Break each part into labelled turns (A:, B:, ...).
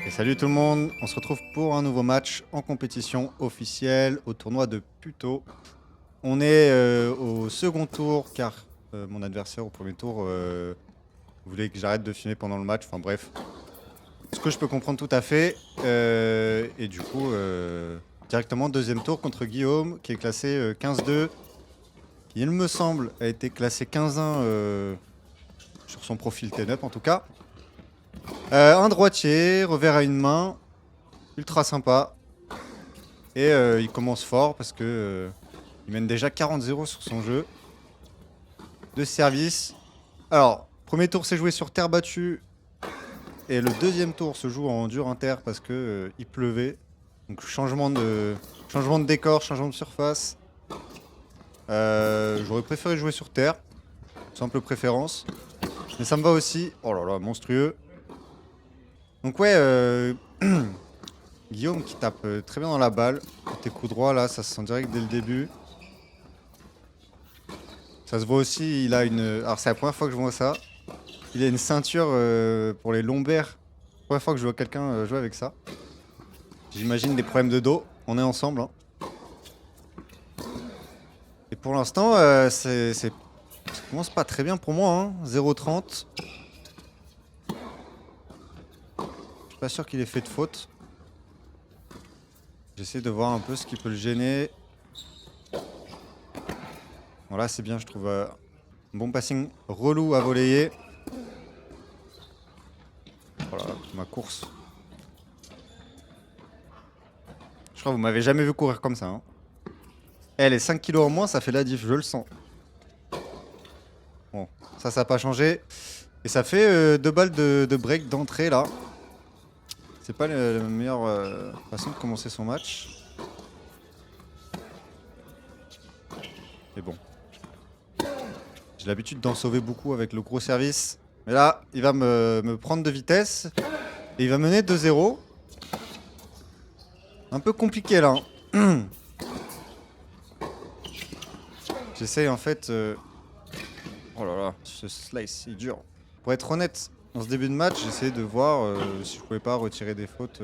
A: Et salut tout le monde, on se retrouve pour un nouveau match en compétition officielle au tournoi de Puto. On est au second tour car mon adversaire au premier tour voulait que j'arrête de filmer pendant le match. Enfin bref, ce que je peux comprendre tout à fait. Et du coup, directement deuxième tour contre Guillaume qui est classé 15-2. Qui, il me semble, a été classé 15-1 sur son profil Ten-Up en tout cas. Un droitier, revers à une main, ultra sympa. Et il commence fort parce que il mène déjà 40-0 sur son jeu. De service. Alors, premier tour s'est joué sur terre battue. Et le deuxième tour se joue en dur inter parce que il pleuvait. Donc changement de décor, changement de surface. J'aurais préféré jouer sur terre. Simple préférence. Mais ça me va aussi. Oh là là, monstrueux. Donc ouais, Guillaume qui tape très bien dans la balle. Côté coup droit là, ça se sent direct dès le début. Ça se voit aussi, il a une... Alors c'est la première fois que je vois ça. Il a une ceinture pour les lombaires. Première fois que je vois quelqu'un jouer avec ça. J'imagine des problèmes de dos. On est ensemble. Hein. Et pour l'instant, ça commence pas très bien pour moi. Hein. 0-30. Je suis pas sûr qu'il ait fait de faute. J'essaie de voir un peu ce qui peut le gêner. Voilà, c'est bien, je trouve. Bon passing relou à volleyer. Voilà, ma course. Je crois que vous m'avez jamais vu courir comme ça. Hein. Eh, les 5 kilos en moins, ça fait la diff, je le sens. Bon, ça n'a pas changé. Et ça fait 2 balles de break d'entrée là. C'est pas la meilleure façon de commencer son match. Mais bon. J'ai l'habitude d'en sauver beaucoup avec le gros service. Mais là, il va me prendre de vitesse. Et il va mener 2-0. Un peu compliqué là. Hein. J'essaye en fait... Oh là là, ce slice, il est dur. Pour être honnête, dans ce début de match, j'essayais de voir si je pouvais pas retirer des fautes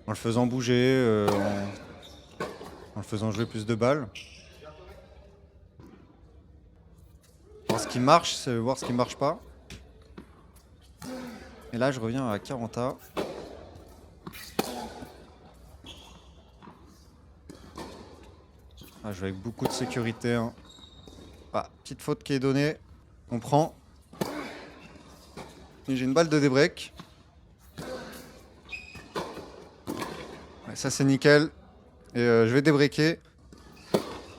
A: en le faisant bouger, en le faisant jouer plus de balles. Voir ce qui marche, c'est voir ce qui marche pas. Et là, je reviens à 40A. Ah, je joue avec beaucoup de sécurité. Hein. Ah, petite faute qui est donnée. On prend. Et j'ai une balle de débreak. Ouais, ça, c'est nickel. Et je vais débreaker.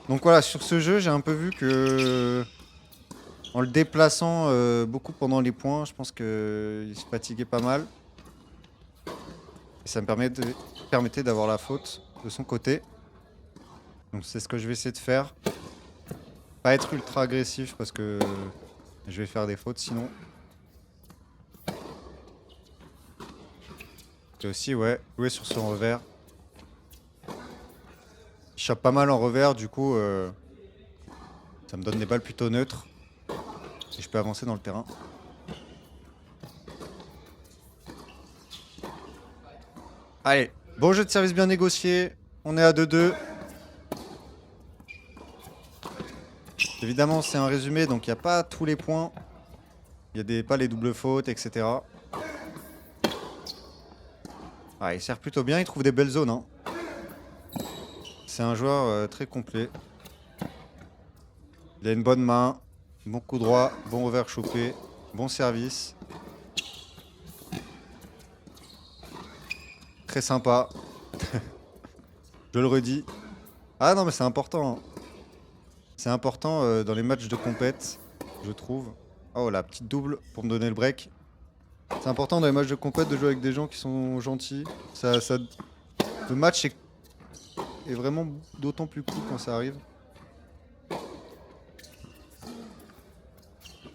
A: Donc voilà, sur ce jeu, j'ai un peu vu que... En le déplaçant beaucoup pendant les points, je pense qu'il se fatiguait pas mal. Et ça me permettait d'avoir la faute de son côté. Donc c'est ce que je vais essayer de faire. Pas être ultra agressif parce que je vais faire des fautes sinon. Et aussi, ouais, jouer sur son revers. Il chope pas mal en revers, du coup, ça me donne des balles plutôt neutres. Et je peux avancer dans le terrain. Allez, bon jeu de service bien négocié. On est à 2-2. Évidemment, c'est un résumé, donc il n'y a pas tous les points. Il n'y a pas les doubles fautes, etc. Ah, il sert plutôt bien, il trouve des belles zones. Hein. C'est un joueur très complet. Il a une bonne main, bon coup droit, bon revers chopé, bon service. Très sympa. Je le redis. Ah non, mais c'est important. Hein. C'est important dans les matchs de compète, je trouve. Oh, la petite double pour me donner le break. C'est important dans les matchs de compète de jouer avec des gens qui sont gentils. Le match est vraiment d'autant plus cool quand ça arrive.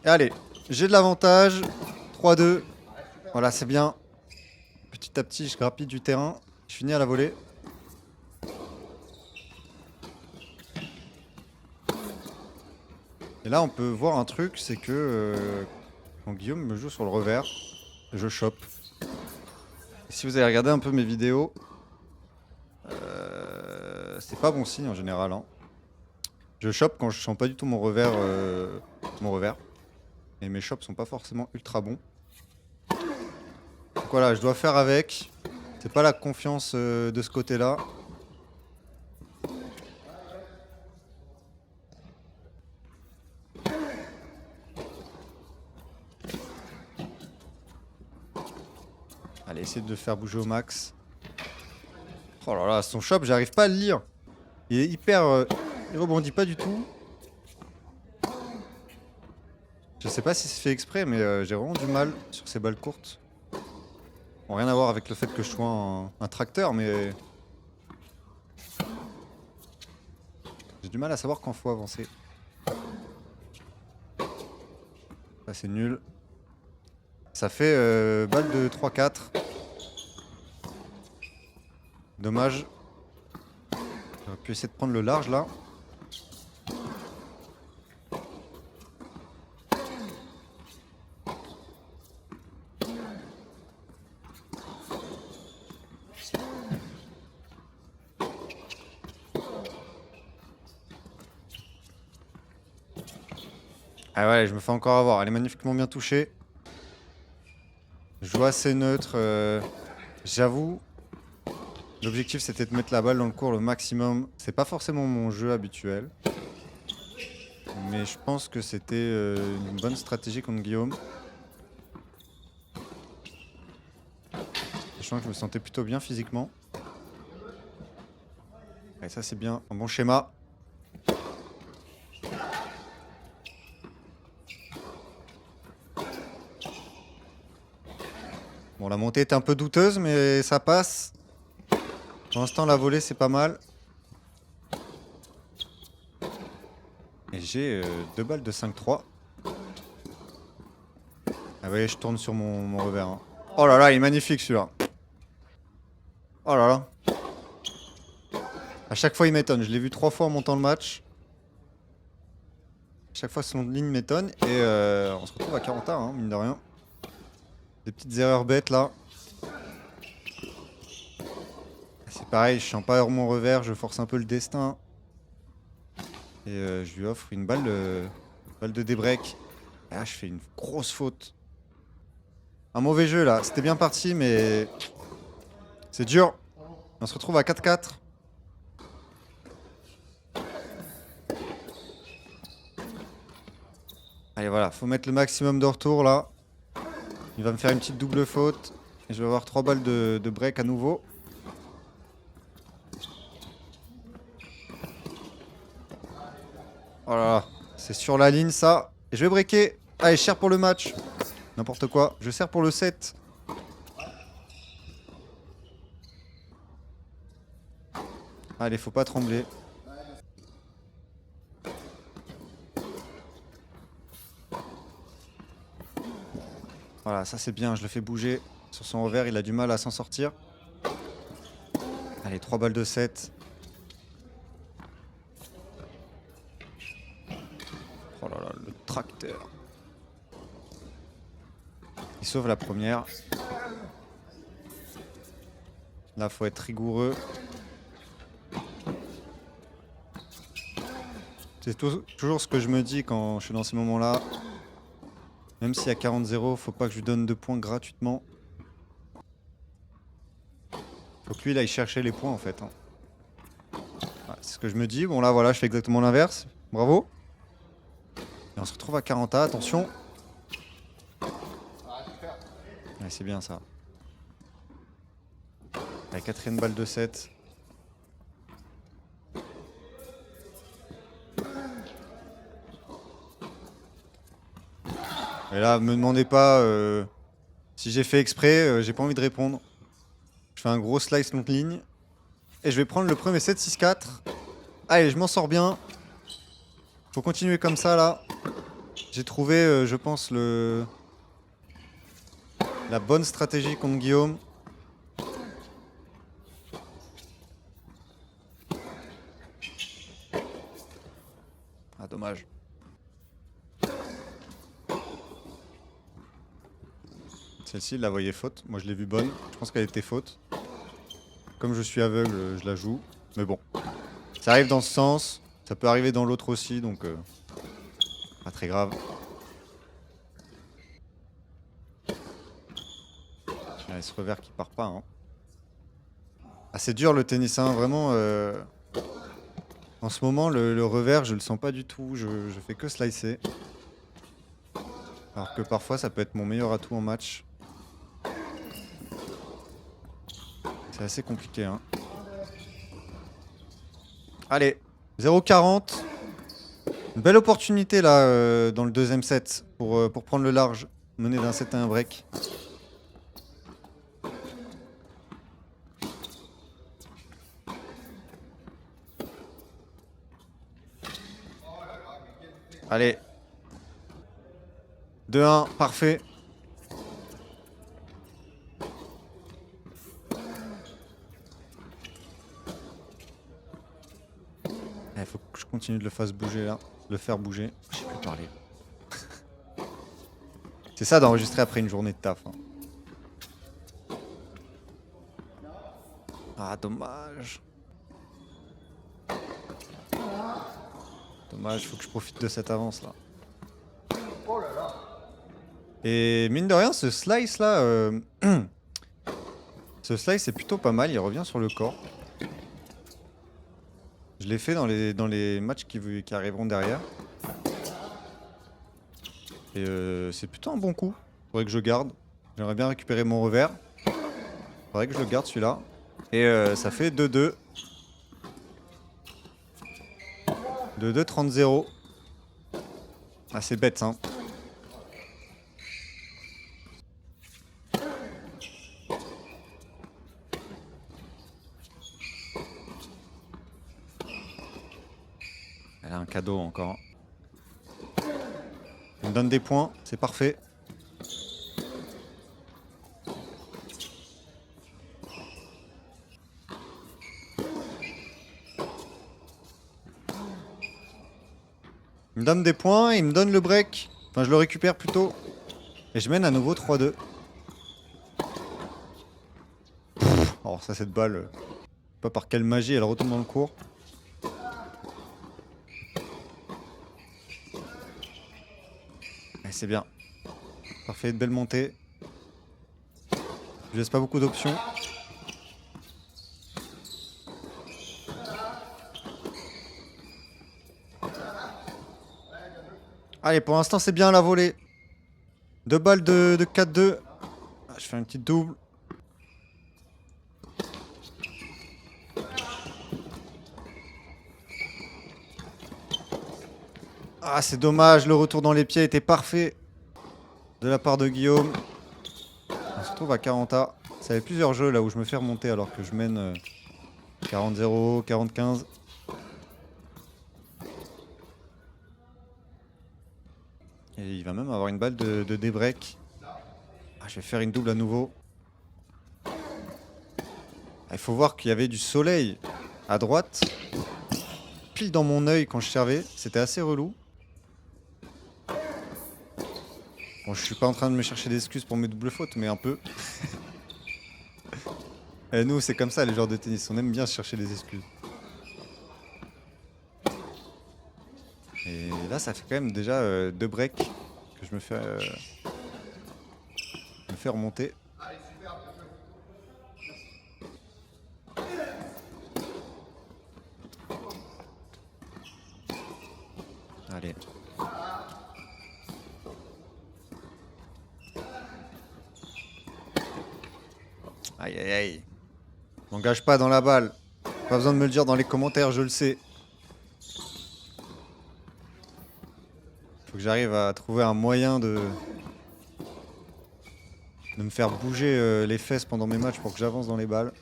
A: Et allez, j'ai de l'avantage. 3-2. Voilà, c'est bien. Petit à petit, je grappille du terrain. Je finis à la volée. Et là, on peut voir un truc, c'est que quand Guillaume me joue sur le revers, je chope. Si vous avez regardé un peu mes vidéos, c'est pas bon signe en général. Hein. Je chope quand je sens pas du tout mon revers. Et mes chops sont pas forcément ultra bons. Donc voilà, je dois faire avec. C'est pas la confiance de ce côté-là. Allez, essayer de le faire bouger au max. Oh là là, son chop, j'arrive pas à le lire. Il est hyper... il rebondit pas du tout. Je sais pas si c'est fait exprès, mais j'ai vraiment du mal sur ces balles courtes. Bon, rien à voir avec le fait que je sois un tracteur, mais... J'ai du mal à savoir quand faut avancer. Ça c'est nul. Ça fait balle de 3-4. Dommage. J'aurais pu essayer de prendre le large là. Ah ouais, je me fais encore avoir. Elle est magnifiquement bien touchée. Je joue assez neutre. J'avoue, l'objectif c'était de mettre la balle dans le court le maximum. C'est pas forcément mon jeu habituel. Mais je pense que c'était une bonne stratégie contre Guillaume. Sachant que je me sentais plutôt bien physiquement. Et ça c'est bien, un bon schéma. Bon, la montée est un peu douteuse, mais ça passe. Pour l'instant, la volée, c'est pas mal. Et j'ai 2 balles de 5-3. Ah ouais, je tourne sur mon revers. Hein. Oh là là, il est magnifique celui-là. Oh là là. À chaque fois, il m'étonne. Je l'ai vu 3 fois en montant le match. Chaque fois, son ligne m'étonne. Et on se retrouve à 40 hein, mine de rien. Des petites erreurs bêtes là. C'est pareil, je sens pas mon revers, je force un peu le destin. Et je lui offre une balle de débreak. Ah, je fais une grosse faute. Un mauvais jeu là, c'était bien parti mais c'est dur. On se retrouve à 4-4. Allez voilà, faut mettre le maximum de retour là. Il va me faire une petite double faute. Et je vais avoir 3 balles de break à nouveau. Oh là là, c'est sur la ligne ça. Et je vais breaker. Allez, cher pour le match. N'importe quoi, je sers pour le 7. Allez, faut pas trembler. Voilà, ça c'est bien, je le fais bouger. Sur son revers, il a du mal à s'en sortir. Allez, 3 balles de 7. Oh là là, le tracteur. Il sauve la première. Là, faut être rigoureux. C'est toujours ce que je me dis quand je suis dans ces moments-là. Même s'il y a 40-0, faut pas que je lui donne de points gratuitement. Faut que lui, il aille chercher les points en fait. Hein. Ouais, c'est ce que je me dis. Bon là, voilà, je fais exactement l'inverse. Bravo. Et on se retrouve à 40 attention. Ouais, c'est bien ça. La 4ème balle de 7. Et là, me demandez pas si j'ai fait exprès, j'ai pas envie de répondre. Je fais un gros slice longue ligne. Et je vais prendre le premier 7-6-4. Allez, je m'en sors bien. Faut continuer comme ça là. J'ai trouvé, je pense, la bonne stratégie contre Guillaume. Ah, dommage. Celle-ci, il la voyait faute. Moi, je l'ai vue bonne. Je pense qu'elle était faute. Comme je suis aveugle, je la joue. Mais bon. Ça arrive dans ce sens. Ça peut arriver dans l'autre aussi, donc... pas très grave. Il y a ce revers qui part pas. Hein. Ah, c'est dur le tennis, hein. Vraiment... En ce moment, le revers, je le sens pas du tout. Je fais que slicer. Alors que parfois, ça peut être mon meilleur atout en match. C'est assez compliqué, hein. Allez, 0,40. Une belle opportunité là dans le deuxième set pour prendre le large. Mener d'un set à un break. Allez. 2-1, parfait. Il faut que je continue de le faire bouger là. Le faire bouger. Je sais plus parler. C'est ça d'enregistrer après une journée de taf. Hein. Ah, dommage. Dommage, faut que je profite de cette avance là. Et mine de rien, ce slice là, ce slice est plutôt pas mal, il revient sur le corps. Je l'ai fait dans les matchs qui arriveront derrière. Et c'est plutôt un bon coup. Faudrait que je garde. J'aimerais bien récupérer mon revers. Faudrait que je le garde celui-là. Et ça fait 2-2. 2-2, 30-0. Ah, c'est bête, hein. Elle a un cadeau encore. Elle me donne des points, c'est parfait. Il me donne des points, il me donne le break. Enfin, je le récupère plutôt. Et je mène à nouveau 3-2. Alors ça, cette balle, je sais pas par quelle magie, elle retombe dans le court. C'est bien. Parfait, de belle montée. Je laisse pas beaucoup d'options. Allez, pour l'instant, c'est bien la volée. 2 balles de 4-2. Ah, je fais une petite double. Ah, c'est dommage, le retour dans les pieds était parfait de la part de Guillaume. On se retrouve à 40A. Ça fait plusieurs jeux là où je me fais remonter alors que je mène 40-0, 40-15. Et il va même avoir une balle de débreak. Ah, je vais faire une double à nouveau. Ah, il faut voir qu'il y avait du soleil à droite. Pile dans mon œil quand je servais. C'était assez relou. Bon, je suis pas en train de me chercher d'excuses pour mes doubles fautes, mais un peu. Et nous, c'est comme ça les joueurs de tennis. On aime bien se chercher des excuses. Et là, ça fait quand même déjà 2 breaks que je me fais remonter. Allez. Aïe aïe aïe. M'engage pas dans la balle. Pas besoin de me le dire dans les commentaires, je le sais. Faut que j'arrive à trouver un moyen de me faire bouger les fesses pendant mes matchs pour que j'avance dans les balles.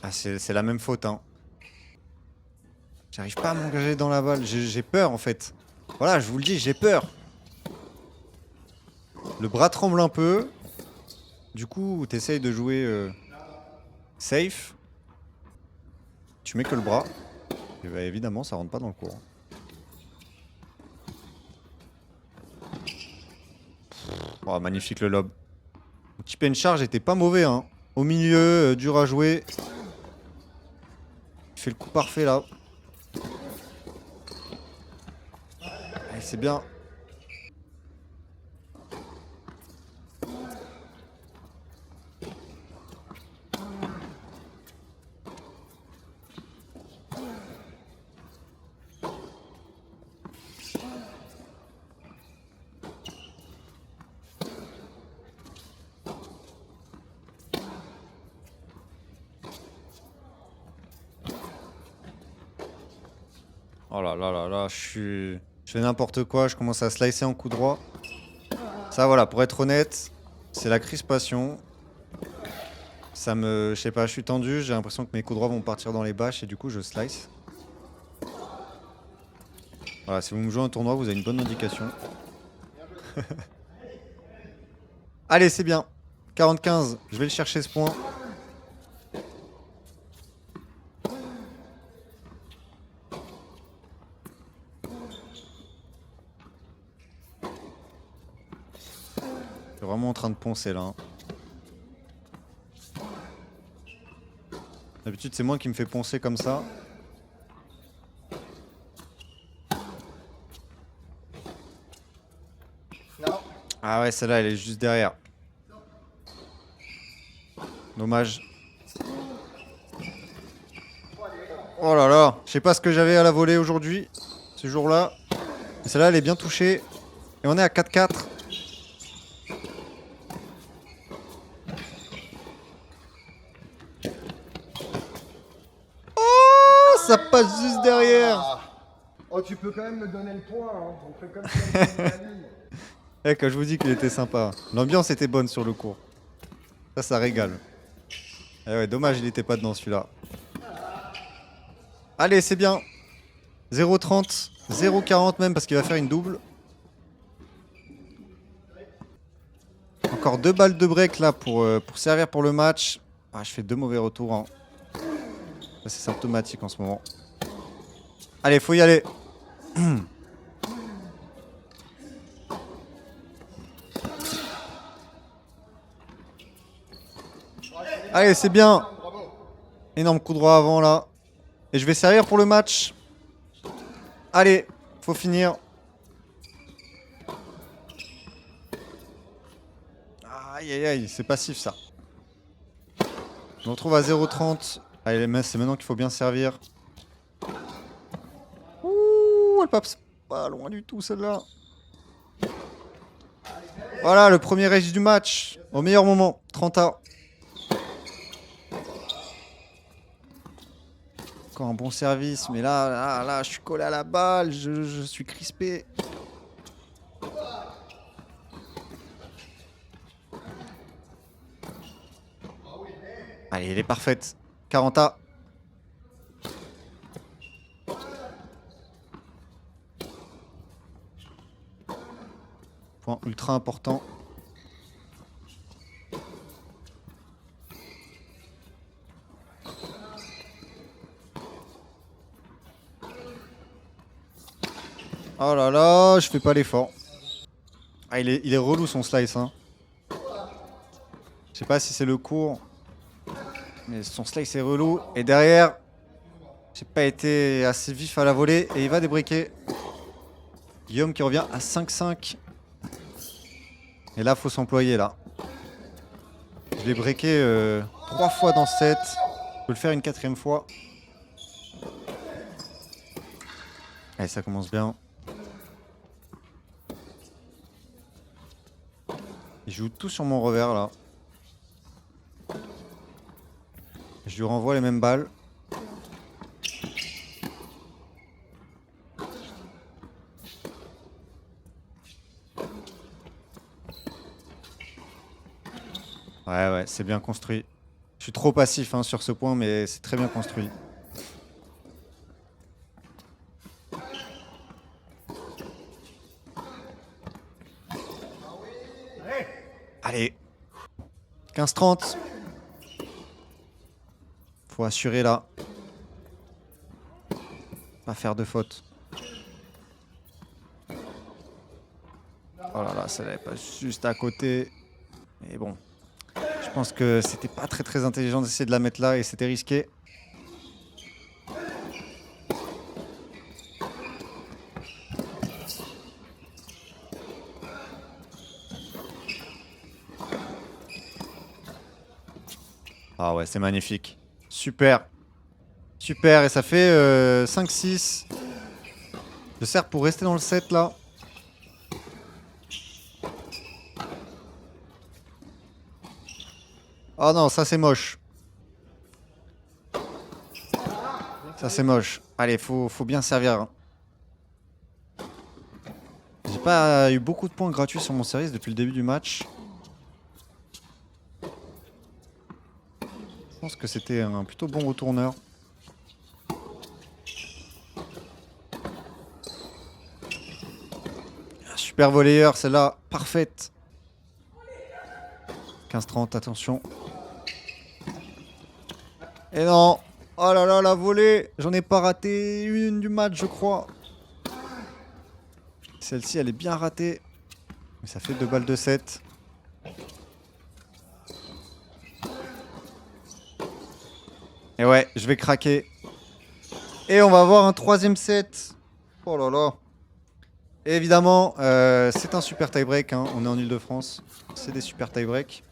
A: Ah, c'est la même faute, hein. J'arrive pas à m'engager dans la balle. J'ai peur, en fait. Voilà, je vous le dis, j'ai peur. Le bras tremble un peu. Du coup, t'essayes de jouer safe. Tu mets que le bras. Et bah, évidemment, ça rentre pas dans le cours. Oh, magnifique le lob. Le petit pen charge était pas mauvais, hein. Au milieu, dur à jouer. Il fait le coup parfait là. Allez, c'est bien. Oh là là là là, je fais n'importe quoi, je commence à slicer en coup droit. Ça voilà, pour être honnête, c'est la crispation. Ça me... Je sais pas, je suis tendu, j'ai l'impression que mes coups droits vont partir dans les bâches et du coup je slice. Voilà, si vous me jouez un tournoi, vous avez une bonne indication. Allez, c'est bien. 40-15, je vais le chercher ce point. Je suis vraiment en train de poncer là, hein. D'habitude, c'est moi qui me fais poncer comme ça.
B: Non.
A: Ah ouais, celle-là, elle est juste derrière. Dommage. Oh là là, je sais pas ce que j'avais à la volée aujourd'hui, ce jour-là. Mais celle-là, elle est bien touchée. Et on est à 4-4. Oh, ça passe juste derrière.
B: Ah. Oh, tu peux quand même me donner le point. Hein. On fait comme si on était la ligne.
A: Eh, quand je vous dis qu'il était sympa. L'ambiance était bonne sur le cours. Ça régale. Eh ouais, dommage, il était pas dedans celui-là. Allez, c'est bien. 0,30, 0,40 même parce qu'il va faire une double. Encore 2 balles de break là pour servir pour le match. Ah, je fais 2 mauvais retours, hein. Ça, c'est symptomatique en ce moment. Allez, faut y aller. Allez, c'est bien. Énorme coup droit avant là. Et je vais servir pour le match. Allez, faut finir. Aïe aïe aïe, c'est passif ça. Je me retrouve à 0,30. Allez, c'est maintenant qu'il faut bien servir. Ouh, elle passe pas loin du tout celle-là. Voilà, le premier edge du match. Au meilleur moment, 30A. Encore un bon service, mais là, je suis collé à la balle, je suis crispé. Allez, elle est parfaite. 40A. Point ultra important. Oh là là, je fais pas l'effort. Ah, il est relou son slice, hein. Je sais pas si c'est le cours, mais son slice est relou. Et derrière, j'ai pas été assez vif à la volée et il va débriquer. Guillaume qui revient à 5-5. Et là, faut s'employer là. Je l'ai breaké 3 fois dans ce set. Je peux le faire une 4e fois. Allez, ça commence bien. Il joue tout sur mon revers là. Je lui renvoie les mêmes balles. Ouais, c'est bien construit. Je suis trop passif hein, sur ce point, mais c'est très bien construit. Allez. 15-30. Faut assurer là. Pas faire de faute. Oh là là, celle-là est pas juste à côté. Mais bon, je pense que c'était pas très intelligent d'essayer de la mettre là et c'était risqué. Ah ouais, c'est magnifique. Super. Super, et ça fait 5-6. Je sers pour rester dans le set là. Oh non, ça c'est moche. Ça c'est moche. Allez, faut bien servir. Hein. J'ai pas eu beaucoup de points gratuits sur mon service depuis le début du match. Je pense que c'était un plutôt bon retourneur. Super volleyeur, celle-là, parfaite. 15-30, attention. Et non. Oh là là, la volée. J'en ai pas raté une du match, je crois. Celle-ci, elle est bien ratée. Mais ça fait 2 balles de 7. Et ouais, je vais craquer. Et on va avoir un 3ème set. Oh là là. Et évidemment, c'est un super tie-break. Hein. On est en Ile-de-France. C'est des super tie-break.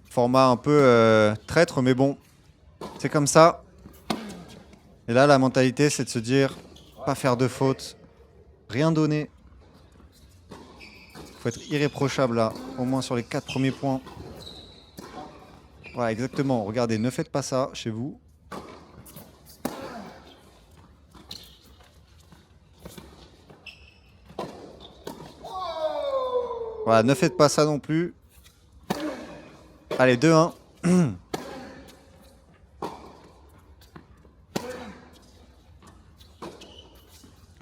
A: Format un peu traître, mais bon. C'est comme ça. Et là, la mentalité, c'est de se dire, pas faire de faute. Rien donner. Faut être irréprochable là. Au moins sur les 4 premiers points. Voilà, exactement. Regardez, ne faites pas ça chez vous. Voilà, ne faites pas ça non plus. Allez, 2-1.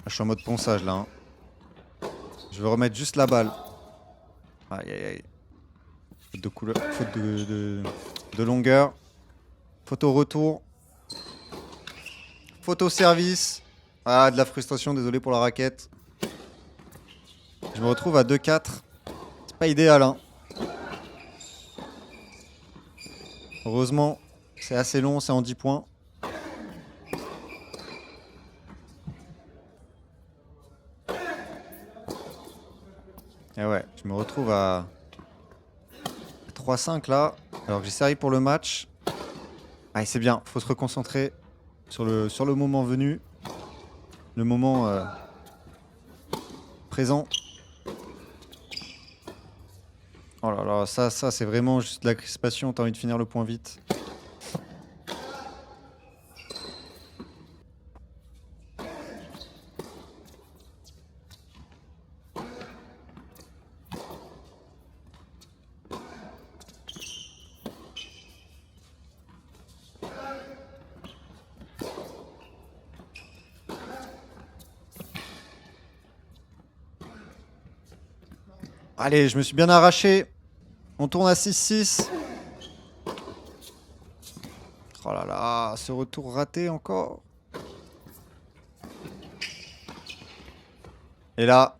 A: Je suis en mode ponçage là. Hein. Je veux remettre juste la balle. Aïe aïe aïe. Faute de couleur, faute de longueur. Faute au retour. Faute au service. Ah, de la frustration, désolé pour la raquette. Je me retrouve à 2-4. C'est pas idéal, hein. Heureusement, c'est assez long, c'est en 10 points. Et ouais, je me retrouve à 3-5 là, alors que j'ai servi pour le match. Allez, c'est bien, faut se reconcentrer sur le moment venu. Le moment présent. Oh là là, ça c'est vraiment juste de la crispation, t'as envie de finir le point vite. Allez, je me suis bien arraché. On tourne à 6-6. Oh là là, ce retour raté encore. Et là,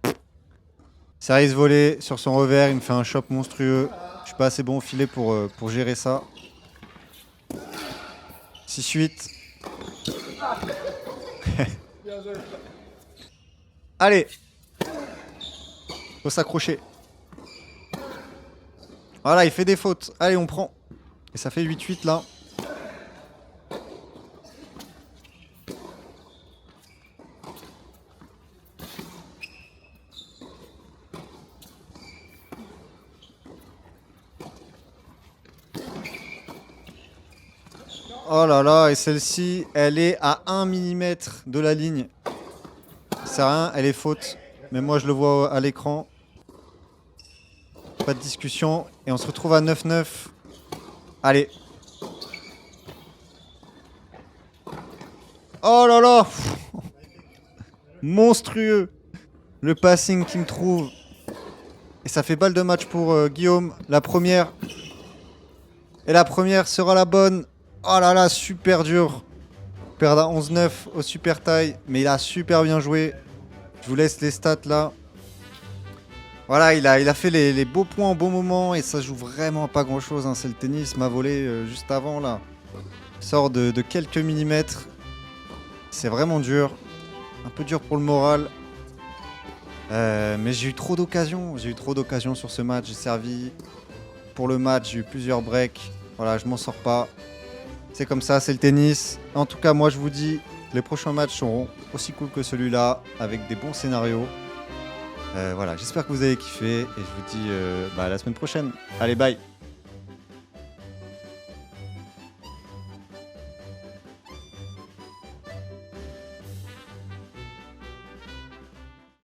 A: service volé sur son revers, il me fait un chop monstrueux. Je suis pas assez bon au filet pour gérer ça. 6-8. Allez. Faut s'accrocher. Voilà, il fait des fautes. Allez, on prend. Et ça fait 8-8 là. Oh là là, et celle-ci, elle est à 1 mm de la ligne. C'est rien, elle est faute. Mais moi, je le vois à l'écran. Pas de discussion. Et on se retrouve à 9-9. Allez. Oh là là. Monstrueux. Le passing qui me trouve. Et ça fait balle de match pour Guillaume. La première. Et la première sera la bonne. Oh là là, super dur. Perdre à 11-9 au super taille. Mais il a super bien joué. Je vous laisse les stats là. Voilà, il a fait les beaux points au bon moment et ça joue vraiment à pas grand chose. Hein. C'est le tennis, m'a volé juste avant là. Sort de quelques millimètres. C'est vraiment dur. Un peu dur pour le moral. Mais j'ai eu trop d'occasions. J'ai eu trop d'occasions sur ce match. J'ai servi pour le match. J'ai eu plusieurs breaks. Voilà, je m'en sors pas. C'est comme ça, c'est le tennis. En tout cas, moi je vous dis, les prochains matchs seront aussi cool que celui-là, avec des bons scénarios. Voilà, j'espère que vous avez kiffé et je vous dis à la semaine prochaine. Allez, bye!